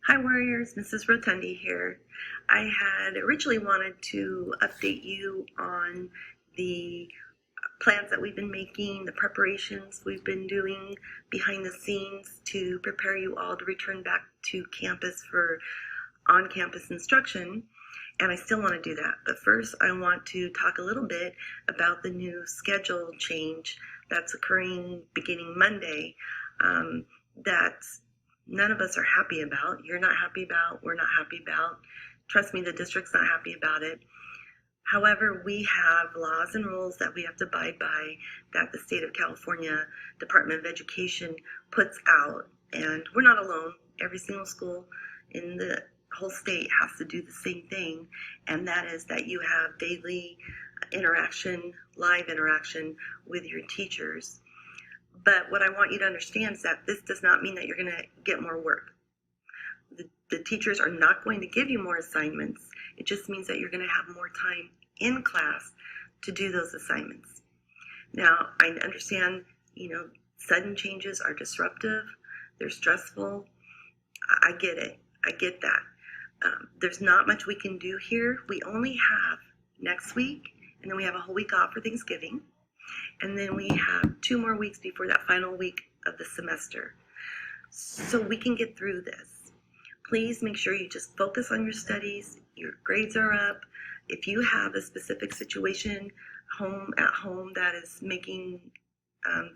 Hi Warriors, Mrs. Rotundi here. I had originally wanted to update you on the plans that we've been making, the preparations we've been doing behind the scenes to prepare you all to return back to campus for on-campus instruction. And I still want to do that. But first, I want to talk a little bit about the new schedule change that's occurring beginning Monday. That none of us are happy about. You're not happy about. We're not happy about. Trust me, the district's not happy about it. However, we have laws and rules that we have to abide by that the state of California Department of Education puts out. And we're not alone. Every single school in the whole state has to do the same thing. And that is that you have daily interaction, live interaction with your teachers. But what I want you to understand is that this does not mean that you're going to get more work. The teachers are not going to give you more assignments. It just means that you're going to have more time in class to do those assignments. Now, I understand, sudden changes are disruptive. They're stressful. I get it. I get that. There's not much we can do here. We only have next week, and then we have a whole week off for Thanksgiving. And then we have 2 more weeks before that final week of the semester. So we can get through this. Please make sure you just focus on your studies. Your grades are up. If you have a specific situation at home that is making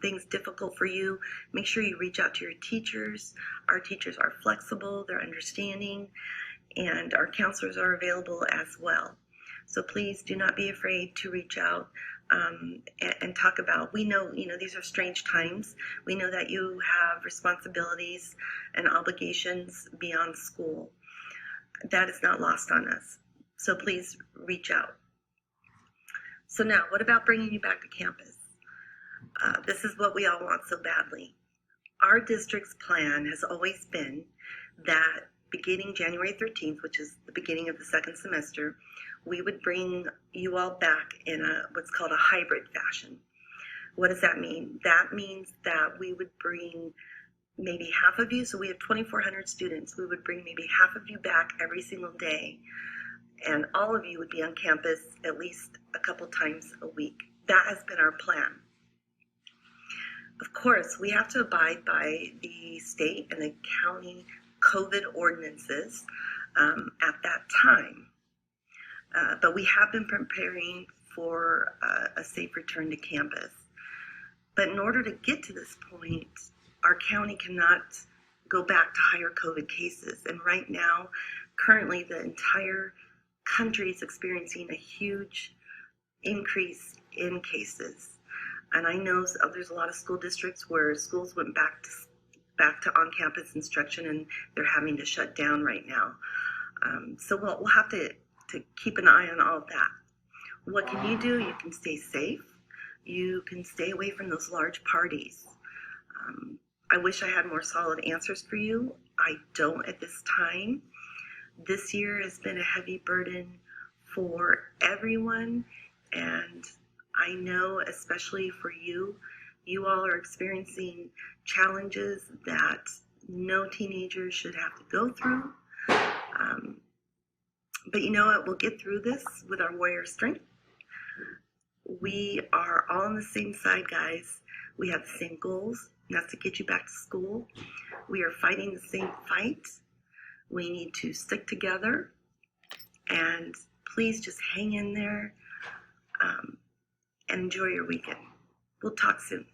things difficult for you, make sure you reach out to your teachers. Our teachers are flexible, they're understanding, and our counselors are available as well. So please do not be afraid to reach out and talk about. We know, these are strange times. We know that you have responsibilities and obligations beyond school. That is not lost on us. So please reach out. So now, what about bringing you back to campus? This is what we all want so badly. Our district's plan has always been that beginning January 13th, which is the beginning of the second semester, we would bring you all back in what's called a hybrid fashion. What does that mean? That means that we would bring maybe half of you, so we have 2,400 students, we would bring maybe half of you back every single day, and all of you would be on campus at least a couple times a week. That has been our plan. Of course, we have to abide by the state and the county COVID ordinances at that time. But we have been preparing for a safe return to campus. But in order to get to this point, our county cannot go back to higher COVID cases. And right now, currently, the entire country is experiencing a huge increase in cases. And I know there's a lot of school districts where schools went back to on-campus instruction, and they're having to shut down right now. So we'll have to keep an eye on all of that. What can you do? You can stay safe. You can stay away from those large parties. I wish I had more solid answers for you. I don't at this time. This year has been a heavy burden for everyone, and I know especially for you, you all are experiencing challenges that no teenagers should have to go through. But you know what? We'll get through this with our warrior strength. We are all on the same side, guys. We have the same goals, and that's to get you back to school. We are fighting the same fight. We need to stick together, and please just hang in there and enjoy your weekend. We'll talk soon.